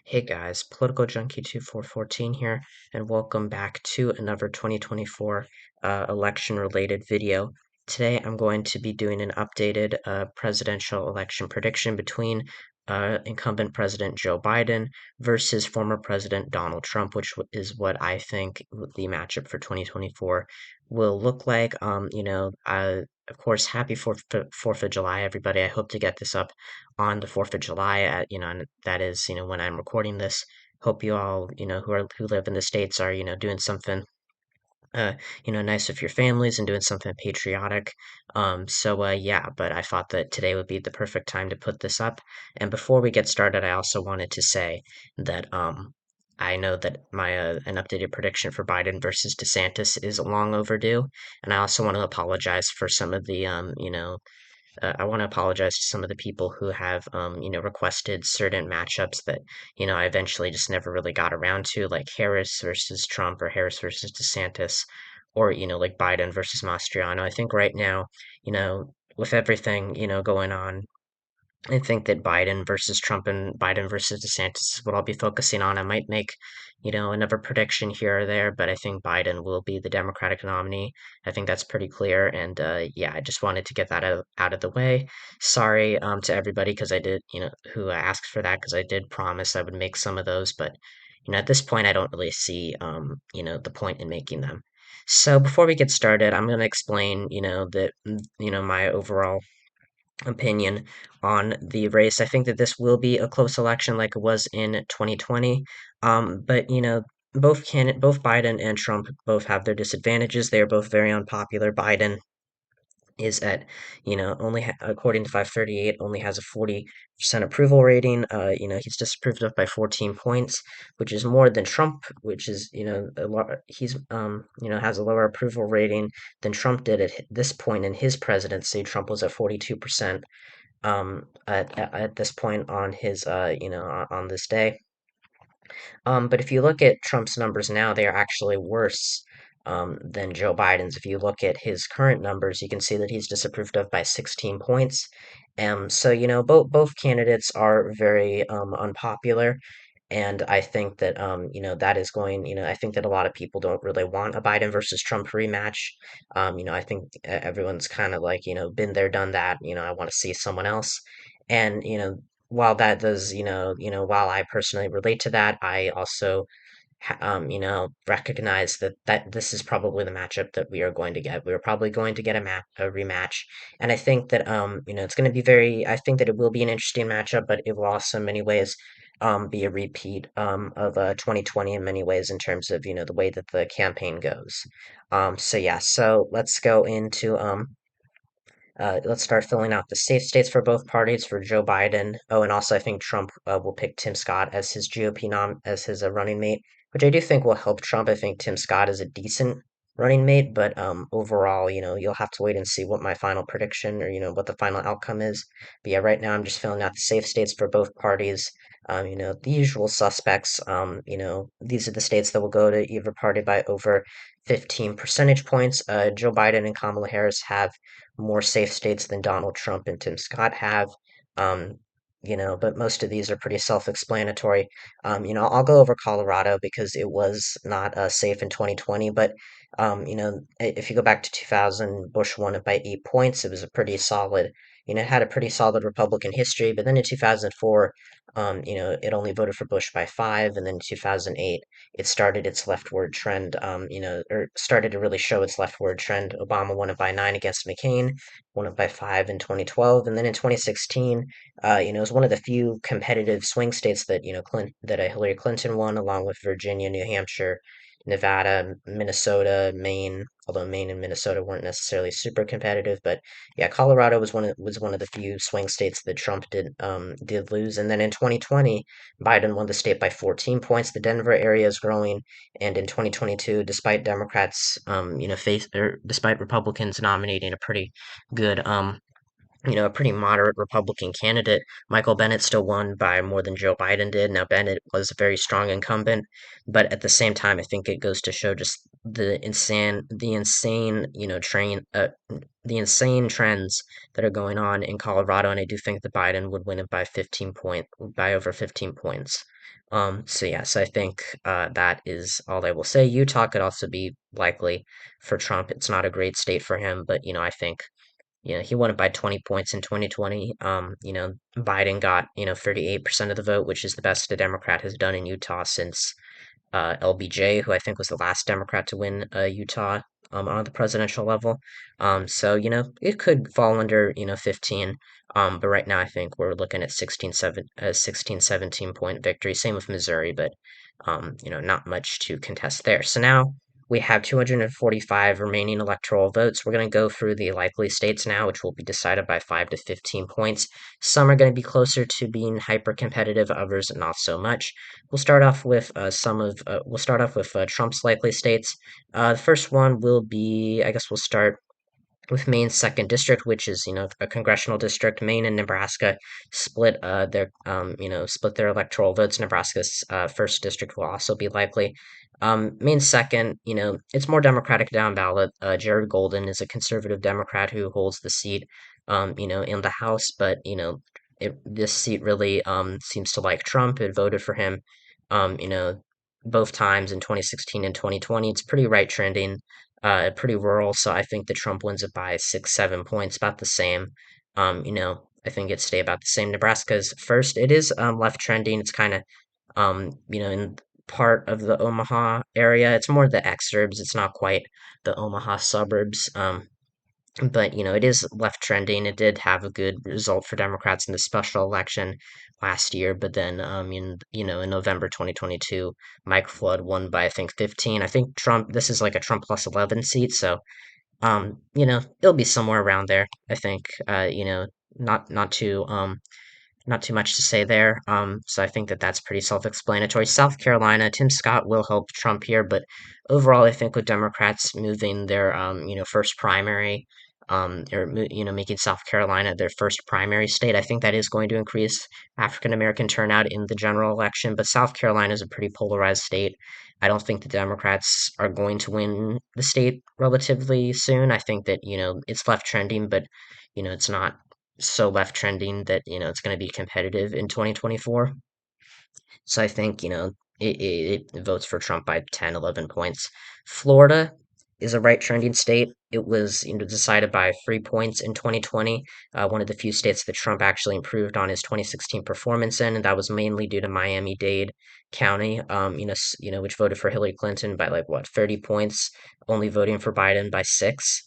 Hey guys, Political Junkie 2414 here, and welcome back to another 2024 election-related video. Today I'm going to be doing an updated presidential election prediction between incumbent President Joe Biden versus former President Donald Trump, which is what I think the matchup for 2024 will look like. Of course, happy 4th of July, everybody. I hope to get this up on the 4th of July, and that is, when I'm recording this. Hope you all, who live in the States are, doing something, uh, nice with your families and doing something patriotic. Yeah, but I thought that today would be the perfect time to put this up. And before we get started, I also wanted to say that, I know that an updated prediction for Biden versus DeSantis is long overdue, and I also want to apologize for some of the, I want to apologize to some of the people who have, requested certain matchups that, I eventually just never really got around to, like Harris versus Trump or Harris versus DeSantis, or, like Biden versus Mastriano. I think right now, with everything, going on, I think that Biden versus Trump and Biden versus DeSantis is what I'll be focusing on. I might make, another prediction here or there, but I think Biden will be the Democratic nominee. I think that's pretty clear. And yeah, I just wanted to get that out of the way. Sorry to everybody because I did, who asked for that because I did promise I would make some of those, but at this point I don't really see, the point in making them. So before we get started, I'm going to explain, my overall opinion on the race. I think that this will be a close election like it was in 2020. But both Biden and Trump both have their disadvantages. They are both very unpopular. Biden is at, according to 538, only has a 40% approval rating. He's disapproved of by 14 points, which is more than Trump, which is, has a lower approval rating than Trump did at this point in his presidency. Trump was at 42%, at this point on his, on this day. But if you look at Trump's numbers now, they are actually worse than Joe Biden's. If you look at his current numbers, you can see that he's disapproved of by 16 points. So both candidates are very unpopular, and I think that that is going. I think that a lot of people don't really want a Biden versus Trump rematch. I think everyone's kind of like been there, done that. I want to see someone else, and while that does, while I personally relate to that, I also, recognize that this is probably the matchup that we are going to get. We're probably going to get a rematch, and I think that, it's going to be I think that it will be an interesting matchup, but it will also in many ways, be a repeat, of 2020 in many ways in terms of, the way that the campaign goes. So yeah, so let's start filling out the safe states for both parties for Joe Biden. Oh, and also I think Trump will pick Tim Scott as his GOP as his running mate, which I do think will help Trump. I think Tim Scott is a decent running mate, but overall, you'll have to wait and see what my final prediction or what the final outcome is. But yeah, right now I'm just filling out the safe states for both parties. The usual suspects. These are the states that will go to either party by over 15 percentage points. Joe Biden and Kamala Harris have more safe states than Donald Trump and Tim Scott have. Um, but most of these are pretty self-explanatory. I'll go over Colorado because it was not safe in 2020, but if you go back to 2000, Bush won it by 8 points. It was a pretty solid, it had a pretty solid Republican history. But then in 2004, it only voted for Bush by 5, and then in 2008, it started its leftward trend, or started to really show its leftward trend. Obama won it by 9 against McCain, won it by 5 in 2012, and then in 2016, it was one of the few competitive swing states that, Hillary Clinton won, along with Virginia, New Hampshire, Nevada, Minnesota, Maine, although Maine and Minnesota weren't necessarily super competitive, but yeah, Colorado was one of the few swing states that Trump did lose. And then in 2020, Biden won the state by 14 points. The Denver area is growing, and in 2022, despite Democrats, despite Republicans nominating a pretty good a pretty moderate Republican candidate. Michael Bennet still won by more than Joe Biden did. Now, Bennet was a very strong incumbent, but at the same time, I think it goes to show just the insane trends that are going on in Colorado, and I do think that Biden would win it by over 15 points. So yes, I think that is all I will say. Utah could also be likely for Trump. It's not a great state for him, but I think he won it by 20 points in 2020. Biden got 38% of the vote, which is the best a Democrat has done in Utah since LBJ, who I think was the last Democrat to win Utah on the presidential level. So it could fall under 15. But right now I think we're looking at 16, 17 point victory. Same with Missouri, but not much to contest there. So now we have 245 remaining electoral votes. We're going to go through the likely states now, which will be decided by 5 to 15 points. Some are going to be closer to being hyper competitive, others not so much. We'll start off with Trump's likely states. The first one will be, I guess we'll start with Maine's second district, which is a congressional district. Maine and Nebraska split their electoral votes. Nebraska's first district will also be likely. Maine's second, it's more Democratic down ballot. Jared Golden is a conservative Democrat who holds the seat, in the House, but this seat really seems to like Trump. It voted for him, um, you know, both times in 2016 and 2020. It's pretty right trending, pretty rural, so I think that Trump wins it by 6, 7 points, about the same. I think it'd stay about the same. Nebraska's first. It is left trending. It's kind of in part of the Omaha area. It's more the exurbs. It's not quite the Omaha suburbs. But it is left trending. It did have a good result for Democrats in the special election last year, but then in November 2022, Mike Flood won by I think 15. I think Trump. This is like a Trump plus 11 seat, so it'll be somewhere around there. I think not not too much to say there. So I think that that's pretty self-explanatory. South Carolina, Tim Scott will help Trump here, but overall, I think with Democrats moving their, first primary, making South Carolina their first primary state, I think that is going to increase African American turnout in the general election. But South Carolina is a pretty polarized state. I don't think the Democrats are going to win the state relatively soon. I think that, it's left trending, but, it's not so left trending that it's going to be competitive in 2024. So I think it votes for Trump by 10, 11 points. Florida is a right trending state. It was decided by 3 points in 2020. One of the few states that Trump actually improved on his 2016 performance in, and that was mainly due to Miami-Dade County, which voted for Hillary Clinton by like what 30 points, only voting for Biden by 6.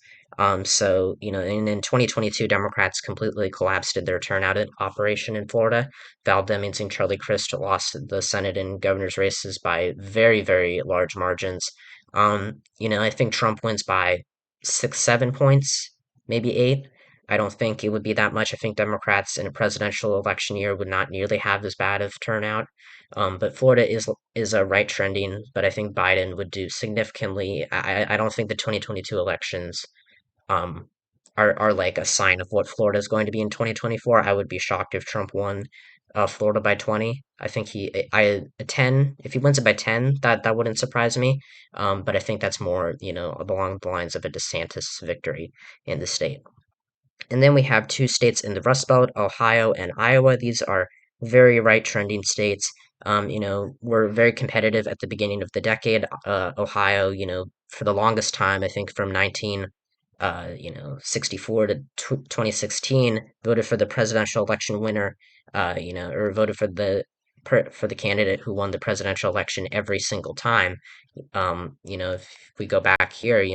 So, and in 2022, Democrats completely collapsed their turnout operation in Florida. Val Demings and Charlie Crist lost the Senate and governor's races by very, very large margins. I think Trump wins by 6, 7 points, maybe 8. I don't think it would be that much. I think Democrats in a presidential election year would not nearly have as bad of turnout. But Florida is a right trending, but I think Biden would do significantly. I don't think the 2022 elections um, are like a sign of what Florida is going to be in 2024. I would be shocked if Trump won Florida by 20. I think a 10, if he wins it by 10, that wouldn't surprise me. But I think that's more, along the lines of a DeSantis victory in the state. And then we have two states in the Rust Belt, Ohio and Iowa. These are very right trending states. Were very competitive at the beginning of the decade. Ohio, for the longest time, I think from 64 to 2016, voted for the presidential election winner, or voted for the candidate who won the presidential election every single time. If we go back here,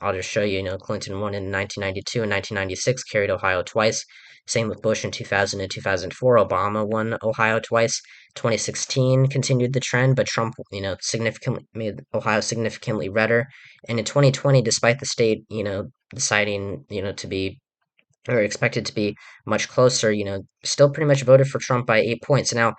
I'll just show you, Clinton won in 1992 and 1996, carried Ohio twice. Same with Bush in 2000 and 2004. Obama won Ohio twice. 2016 continued the trend, but Trump, significantly made Ohio significantly redder. And in 2020, despite the state, deciding, to be or expected to be much closer, still pretty much voted for Trump by 8 points. Now,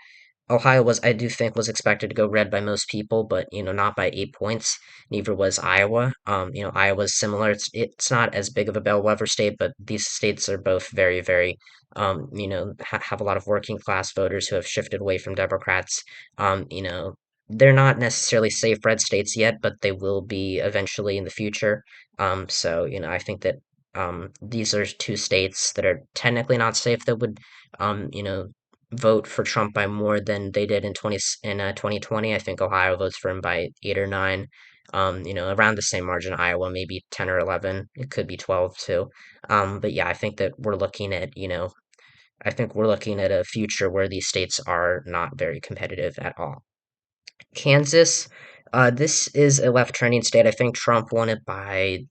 Ohio was, I do think, was expected to go red by most people, but not by 8 points. Neither was Iowa. Iowa's similar. It's not as big of a bellwether state, but these states are both very, very, have a lot of working class voters who have shifted away from Democrats. They're not necessarily safe red states yet, but they will be eventually in the future. I think that these are two states that are technically not safe that would, vote for Trump by more than they did in 2020. I think Ohio votes for him by 8 or 9. Around the same margin. Iowa maybe 10 or 11. It could be 12 too. But yeah, I think that we're looking at I think we're looking at a future where these states are not very competitive at all. Kansas, this is a left trending state. I think Trump won it by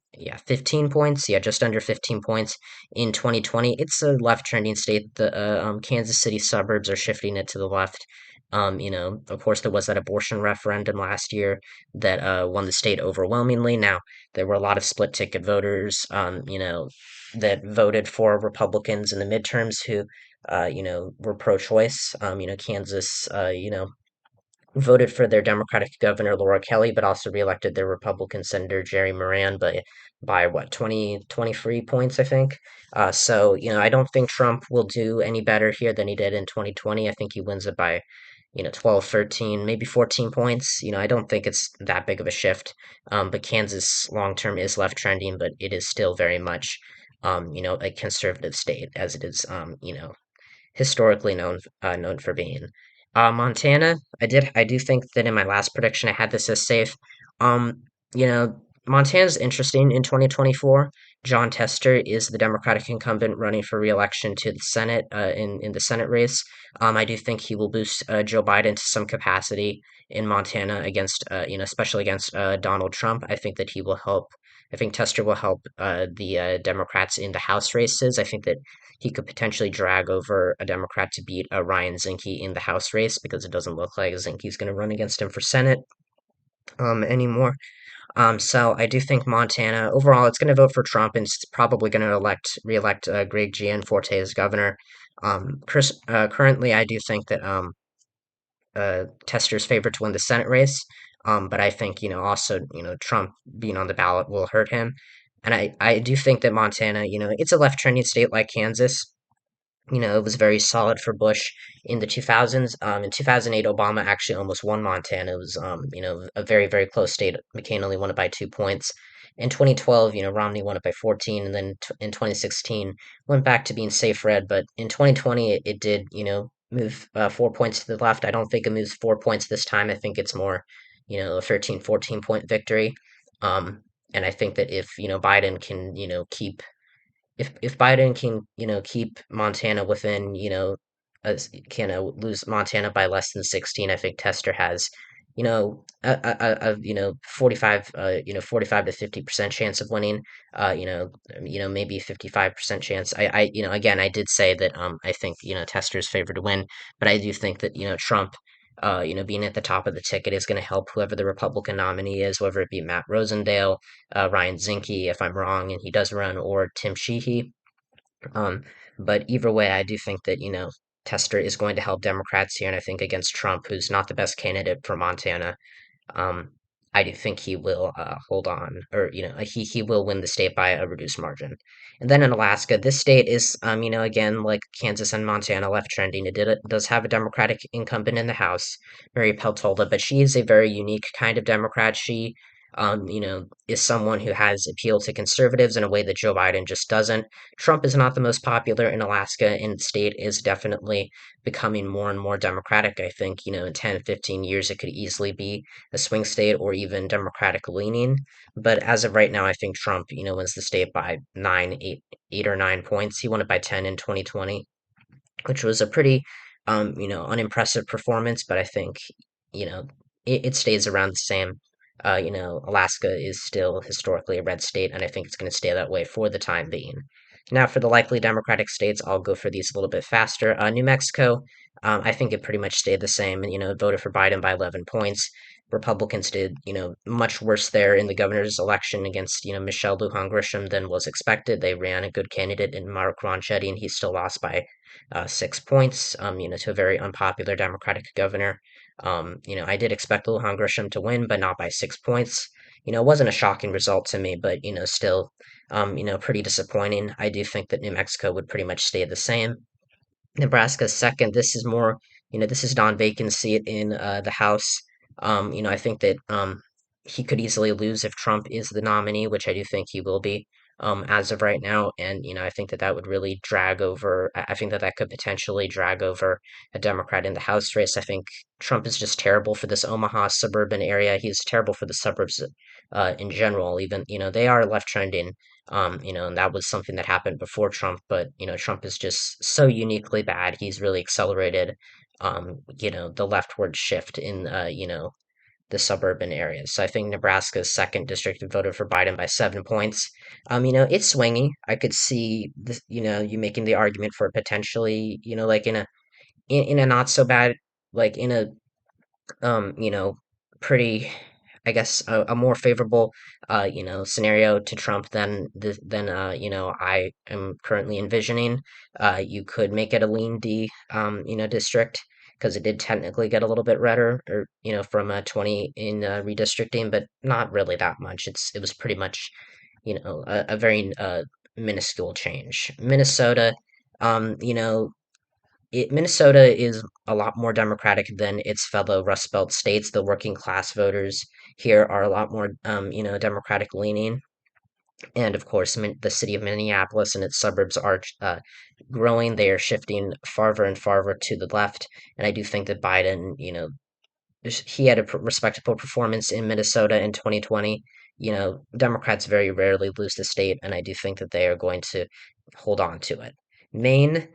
15 points. Yeah, just under 15 points in 2020. It's a left trending state. The Kansas City suburbs are shifting it to the left. Of course, there was that abortion referendum last year that won the state overwhelmingly. Now, there were a lot of split ticket voters, that voted for Republicans in the midterms who, were pro choice. Kansas, voted for their Democratic governor Laura Kelly, but also reelected their Republican Senator Jerry Moran by what 23 points, I think. I don't think Trump will do any better here than he did in 2020. I think he wins it by 12, 13, maybe 14 points. I don't think it's that big of a shift. But Kansas long term is left trending, but it is still very much a conservative state as it is historically known for being. Montana, I do think that in my last prediction I had this as safe. Um, Montana's interesting in 2024. John Tester is the Democratic incumbent running for re-election to the Senate in the Senate race. I do think he will boost Joe Biden to some capacity in Montana against especially against Donald Trump. I think that he will help. I think Tester will help the Democrats in the House races. I think that he could potentially drag over a Democrat to beat Ryan Zinke in the House race because it doesn't look like Zinke's going to run against him for Senate anymore. So I do think Montana overall it's going to vote for Trump and it's probably going to reelect Greg Gianforte as governor. Currently, I do think that Tester's favored to win the Senate race. But I think also Trump being on the ballot will hurt him. And I do think that Montana, it's a left trending state like Kansas. It was very solid for Bush in the 2000s. In 2008, Obama actually almost won Montana. It was, a very, very close state. McCain only won it by 2 points. In 2012, Romney won it by 14, and then in 2016 went back to being safe red. But in 2020, it did, move 4 points to the left. I don't think it moves 4 points this time. I think it's more, a 13, 14 point victory. And I think that if, Biden can, keep if Biden can, keep Montana within, can lose Montana by less than 16, I think Tester has, 45, 45 to 50% chance of winning. Maybe 55% chance. Again, I did say that I think Tester's favored to win, but I do think that Trump. Being at the top of the ticket is going to help whoever the Republican nominee is, whether it be Matt Rosendale, Ryan Zinke, if I'm wrong and he does run, or Tim Sheehy. Um, but either way, I do think that, Tester is going to help Democrats here, and I think against Trump, who's not the best candidate for Montana, um, I do think he will hold on, or he will win the state by a reduced margin. And then in Alaska, this state is again like Kansas and Montana, left trending. It does have a Democratic incumbent in the House, Mary Peltola, but she is a very unique kind of Democrat. She is someone who has appealed to conservatives in a way that Joe Biden just doesn't. Trump is not the most popular in Alaska, and the state is definitely becoming more and more Democratic. I think, in 10, 15 years, it could easily be a swing state or even Democratic leaning. But as of right now, I think Trump, wins the state by 8 or 9 points. He won it by 10 in 2020, which was a pretty, unimpressive performance. But I think, it stays around the same. Alaska is still historically a red state, and I think it's going to stay that way for the time being. Now, for the likely Democratic states, I'll go for these a little bit faster. New Mexico, I think it pretty much stayed the same. Voted for Biden by 11 points. Republicans did, much worse there in the governor's election against, Michelle Lujan Grisham than was expected. They ran a good candidate in Mark Ronchetti, and he still lost by 6 points, to a very unpopular Democratic governor. I did expect Lujan Grisham to win, but not by 6 points. It wasn't a shocking result to me, but, still, pretty disappointing. I do think that New Mexico would pretty much stay the same. Nebraska's second. This is more, this is Don Bacon's seat in the House. I think that he could easily lose if Trump is the nominee, which I do think he will be as of right now. And, I think that that would really drag over, I think that that could potentially drag over a Democrat in the House race. I think Trump is just terrible for this Omaha suburban area. He's terrible for the suburbs in general. Even, they are left trending and that was something that happened before Trump, but, Trump is just so uniquely bad. He's really accelerated, the leftward shift in, the suburban areas. So I think Nebraska's second district voted for Biden by 7 points. It's swingy. I could see this, you making the argument for potentially, like in a not so bad, like in a you know, pretty, I guess, a more favorable, scenario to Trump than I am currently envisioning. You could make it a lean D, district because it did technically get a little bit redder, or from 20 in redistricting, but not really that much. It was pretty much, a very minuscule change. Minnesota, Minnesota is a lot more Democratic than its fellow Rust Belt states. The working class voters here are a lot more, Democratic leaning. And of course, the city of Minneapolis and its suburbs are growing. They are shifting farther and farther to the left. And I do think that Biden, he had a respectable performance in Minnesota in 2020. Democrats very rarely lose the state, and I do think that they are going to hold on to it. Maine,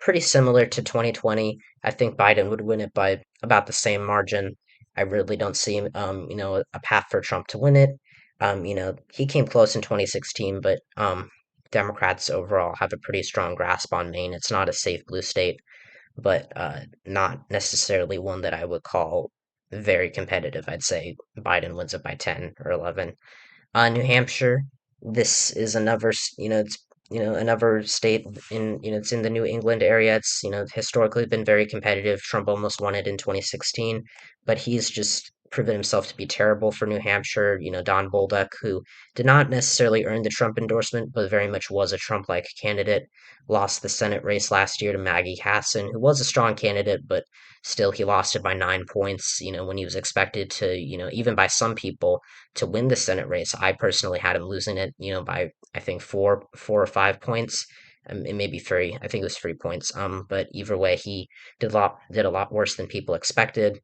pretty similar to 2020. I think Biden would win it by about the same margin. I really don't see, a path for Trump to win it. He came close in 2016, but Democrats overall have a pretty strong grasp on Maine. It's not a safe blue state, but not necessarily one that I would call very competitive. I'd say Biden wins it by 10 or 11. New Hampshire, this is another, it's another state in, it's in the New England area. It's, historically been very competitive. Trump almost won it in 2016, but he's just proven himself to be terrible for New Hampshire. Don Bolduc, who did not necessarily earn the Trump endorsement, but very much was a Trump-like candidate, lost the Senate race last year to Maggie Hassan, who was a strong candidate, but still he lost it by 9 points, when he was expected to, even by some people, to win the Senate race. I personally had him losing it, by I think four or 5 points, it may be three. I think it was 3 points. But either way, he did a lot worse than people expected,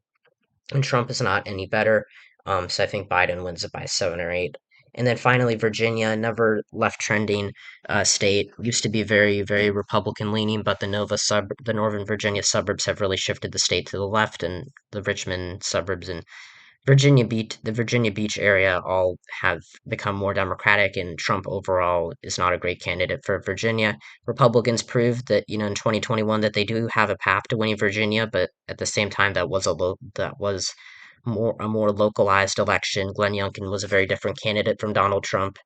and Trump is not any better. So I think Biden wins it by 7 or 8. And then finally, Virginia, another left trending state, used to be very, very Republican leaning, but the Northern Virginia suburbs have really shifted the state to the left, and the Richmond suburbs and the Virginia Beach area all have become more Democratic, and Trump overall is not a great candidate for Virginia. Republicans proved that, in 2021 that they do have a path to winning Virginia, but at the same time that was more a more localized election. Glenn Youngkin was a very different candidate from Donald Trump.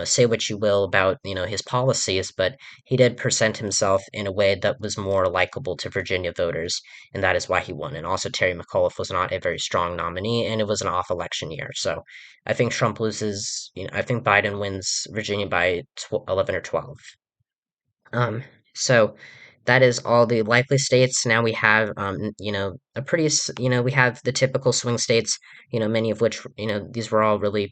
Say what you will about, his policies, but he did present himself in a way that was more likable to Virginia voters, and that is why he won. And also, Terry McAuliffe was not a very strong nominee, and it was an off election year. So I think Trump loses, I think Biden wins Virginia by 11 or 12. So that is all the likely states. Now we have, a pretty, we have the typical swing states, many of which, these were all really,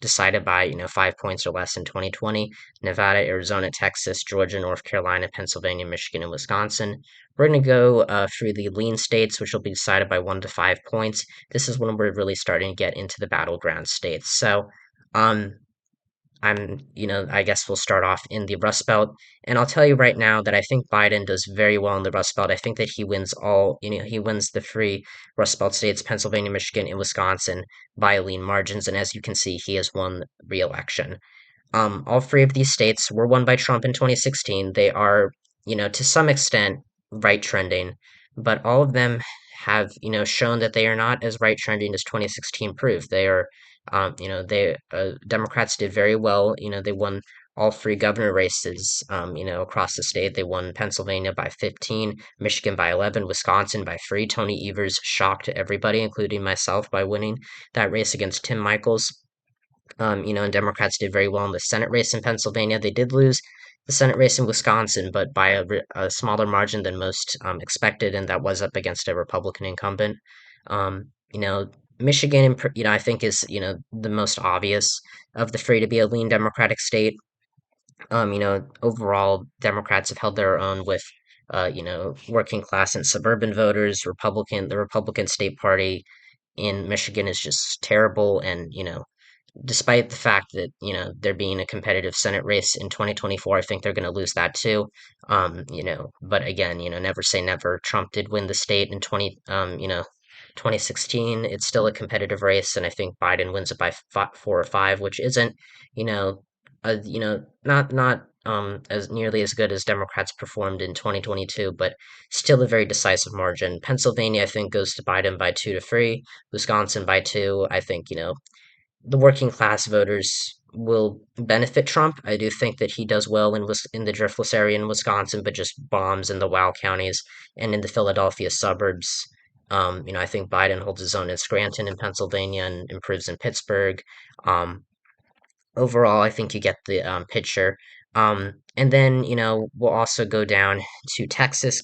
decided by, 5 points or less in 2020. Nevada, Arizona, Texas, Georgia, North Carolina, Pennsylvania, Michigan, and Wisconsin. We're going to go through the lean states, which will be decided by 1 to 5 points. This is when we're really starting to get into the battleground states. So, I guess we'll start off in the Rust Belt. And I'll tell you right now that I think Biden does very well in the Rust Belt. I think that he wins the three Rust Belt states, Pennsylvania, Michigan, and Wisconsin by lean margins. And as you can see, he has won re-election. All three of these states were won by Trump in 2016. They are, to some extent, right trending, but all of them have, shown that they are not as right trending as 2016 proved. They are, Democrats did very well. They won all three governor races, across the state. They won Pennsylvania by 15, Michigan by 11, Wisconsin by 3. Tony Evers shocked everybody, including myself, by winning that race against Tim Michaels. And Democrats did very well in the Senate race in Pennsylvania. They did lose the Senate race in Wisconsin, but by a smaller margin than most expected, and that was up against a Republican incumbent. Michigan, I think is, the most obvious of the three to be a lean Democratic state. Overall, Democrats have held their own with, working class and suburban voters. The Republican state party in Michigan is just terrible, and despite the fact that there being a competitive Senate race in 2024, I think they're going to lose that too. But again, never say never. Trump did win the state in 2016. It's still a competitive race, and I think Biden wins it by 4 or 5, which isn't, you know, not as nearly as good as Democrats performed in 2022, but still a very decisive margin. Pennsylvania, I think, goes to Biden by 2 to 3. Wisconsin by 2. I think, the working class voters will benefit Trump. I do think that he does well in the driftless area in Wisconsin, but just bombs in the wow counties and in the Philadelphia suburbs. I think Biden holds his own in Scranton in Pennsylvania and improves in Pittsburgh. Overall, I think you get the picture. And then we'll also go down to Texas.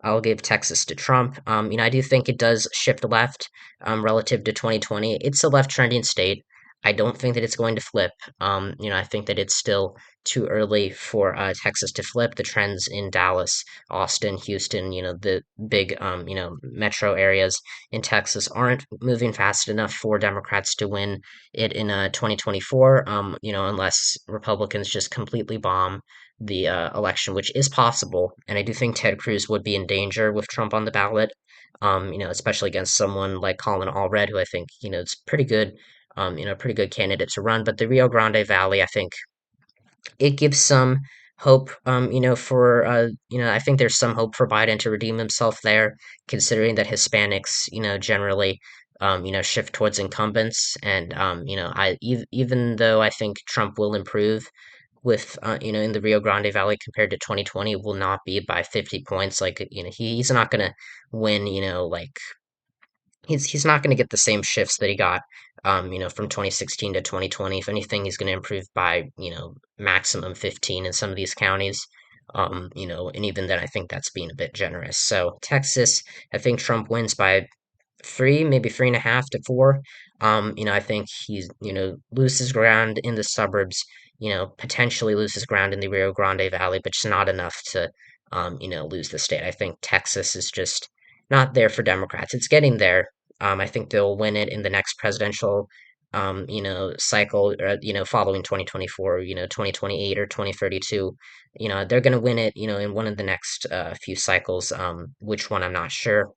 I'll give Texas to Trump. I do think it does shift left relative to 2020. It's a left trending state. I don't think that it's going to flip. I think that it's still too early for Texas to flip. The trends in Dallas, Austin, Houston, the big metro areas in Texas aren't moving fast enough for Democrats to win it in 2024, unless Republicans just completely bomb the election, which is possible. And I do think Ted Cruz would be in danger with Trump on the ballot, especially against someone like Colin Allred, who I think, is pretty good candidate to run. But the Rio Grande Valley, I think it gives some hope, I think there's some hope for Biden to redeem himself there, considering that Hispanics, generally, shift towards incumbents. And, even though I think Trump will improve with, in the Rio Grande Valley compared to 2020, it will not be by 50 points. Like, he's not going to win, like he's not going to get the same shifts that he got, from 2016 to 2020. If anything, he's going to improve by, maximum 15 in some of these counties. And even then, I think that's being a bit generous. So Texas, I think Trump wins by 3, maybe 3.5 to 4. I think he's, loses ground in the suburbs, potentially loses ground in the Rio Grande Valley, but just not enough to, lose the state. I think Texas is just not there for Democrats. It's getting there. I think they'll win it in the next presidential, cycle, following 2024, 2028 or 2032. They're going to win it, in one of the next few cycles. Which one, I'm not sure.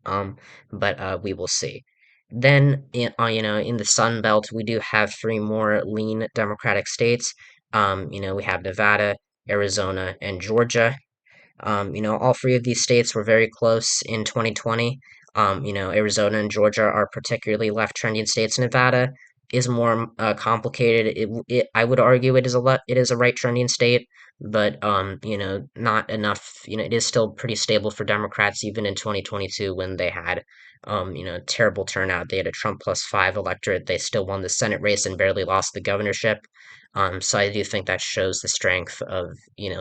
But we will see. Then, in the Sun Belt, we do have three more lean Democratic states. We have Nevada, Arizona, and Georgia. All three of these states were very close in 2020. Arizona and Georgia are particularly left trending states. Nevada is more complicated. I would argue it is a right trending state, but not enough. It is still pretty stable for Democrats even in 2022 when they had terrible turnout. They had a Trump plus 5 electorate. They still won the Senate race and barely lost the governorship. So I do think that shows the strength of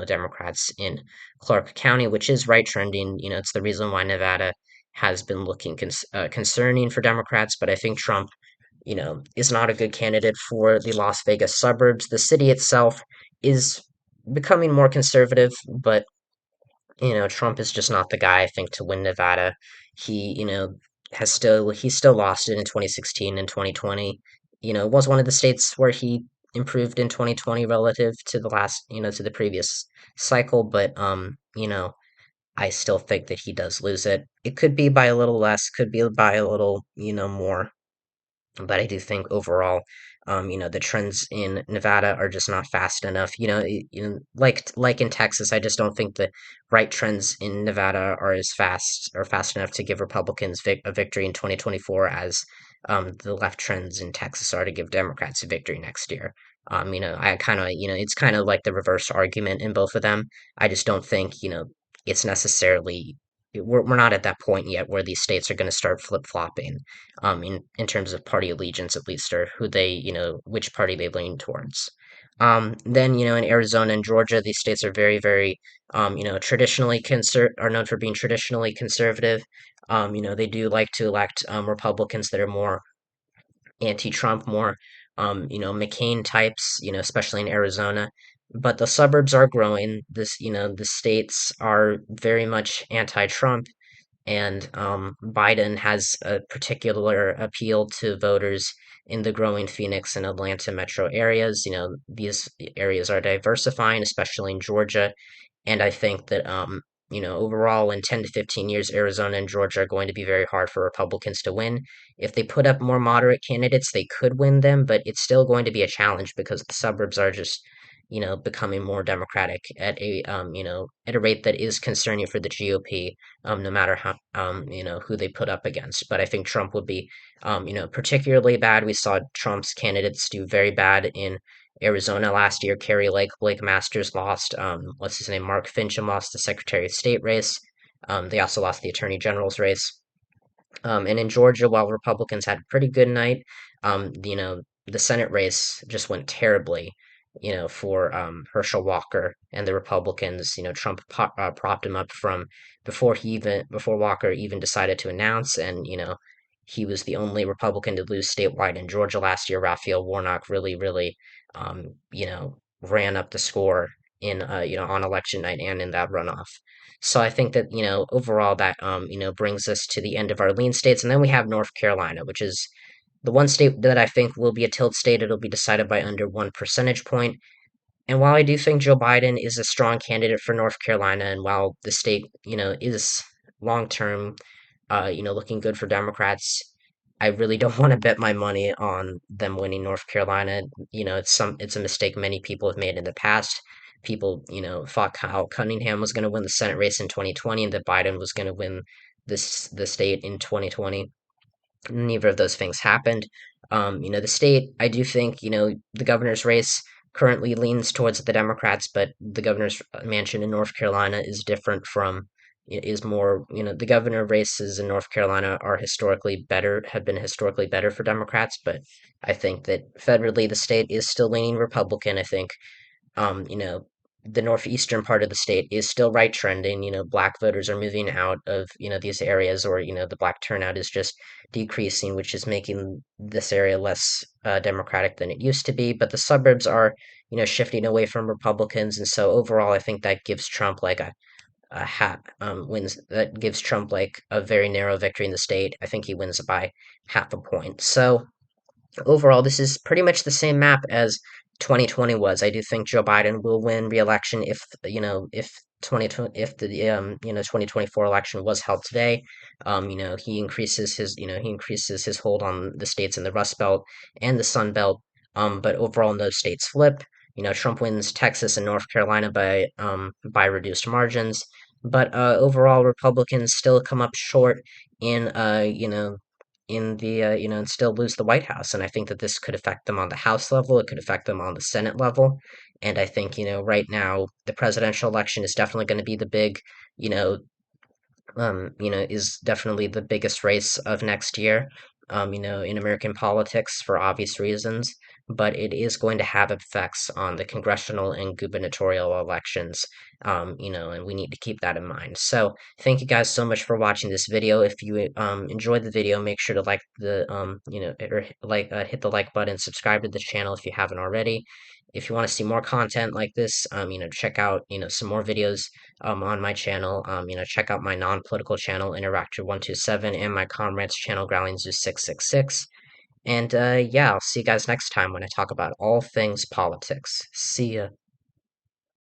Democrats in Clark County, which is right trending. It's the reason why Nevada has been looking concerning for Democrats. But I think Trump, is not a good candidate for the Las Vegas suburbs. The city itself is becoming more conservative, but Trump is just not the guy, I think, to win Nevada. He, he still lost it in 2016 and 2020. It was one of the states where he improved in 2020 relative to to the previous cycle, but I still think that he does lose it. It could be by a little less, could be by a little, more, but I do think overall, The trends in Nevada are just not fast enough. Like in Texas, I just don't think the right trends in Nevada are as fast or fast enough to give Republicans a victory in 2024 as the left trends in Texas are to give Democrats a victory next year. I kind of, it's kind of like the reverse argument in both of them. I just don't think, it's necessarily we're not at that point yet where these states are going to start flip-flopping in terms of party allegiance at least, or who they, which party they lean towards. Then, in Arizona and Georgia, these states are very, very, traditionally are known for being traditionally conservative. They do like to elect Republicans that are more anti-Trump, more, McCain types, especially in Arizona. But the suburbs are growing. The states are very much anti-Trump, and Biden has a particular appeal to voters in the growing Phoenix and Atlanta metro areas. These areas are diversifying, especially in Georgia. And I think that, overall in 10 to 15 years, Arizona and Georgia are going to be very hard for Republicans to win. If they put up more moderate candidates, they could win them, but it's still going to be a challenge because the suburbs are just, becoming more democratic at a rate that is concerning for the GOP, no matter how, who they put up against. But I think Trump would be, particularly bad. We saw Trump's candidates do very bad in Arizona last year. Carrie Lake, Blake Masters lost. What's his name? Mark Finchem lost the Secretary of State race. They also lost the Attorney General's race. And in Georgia, while Republicans had a pretty good night, the Senate race just went terribly, for Herschel Walker and the Republicans. Trump propped him up from before Walker even decided to announce, and he was the only Republican to lose statewide in Georgia last year. Raphael Warnock really, really, ran up the score on election night and in that runoff. So I think that, overall that, brings us to the end of our lean states. And then we have North Carolina, which is the one state that I think will be a tilt state. It'll be decided by under 1 percentage point. And while I do think Joe Biden is a strong candidate for North Carolina, and while the state, is long term, looking good for Democrats, I really don't want to bet my money on them winning North Carolina. It's a mistake many people have made in the past. People, thought Kyle Cunningham was going to win the Senate race in 2020 and that Biden was going to win the state in 2020. Neither of those things happened. The state, I do think, the governor's race currently leans towards the Democrats, but the governor's mansion in North Carolina is different from, is more, the governor races in North Carolina are historically better, have been historically better for Democrats, but I think that federally the state is still leaning Republican. I think um, you know, the northeastern part of the state is still right trending. Black voters are moving out of, these areas, or, the black turnout is just decreasing, which is making this area less democratic than it used to be. But the suburbs are, shifting away from Republicans. And so overall, I think that gives Trump like a wins that gives Trump like a very narrow victory in the state. I think he wins by half a point. So overall, this is pretty much the same map as 2020 was. I do think Joe Biden will win re-election if 2020 if the 2024 election was held today. He increases his hold on the states in the Rust Belt and the Sun Belt. But overall, no states flip. Trump wins Texas and North Carolina by reduced margins. But overall, Republicans still come up short in and still lose the White House. And I think that this could affect them on the House level. It could affect them on the Senate level. And I think, right now, the presidential election is definitely going to be the big, you know, is definitely the biggest race of next year, in American politics for obvious reasons. But it is going to have effects on the congressional and gubernatorial elections, and we need to keep that in mind. So, thank you guys so much for watching this video. If you enjoyed the video, make sure to like hit the like button, subscribe to the channel if you haven't already. If you want to see more content like this, check out, some more videos on my channel. Check out my non-political channel, Interactor127, and my comrades channel, GrowlingZoo666. And yeah, I'll see you guys next time when I talk about all things politics. See ya.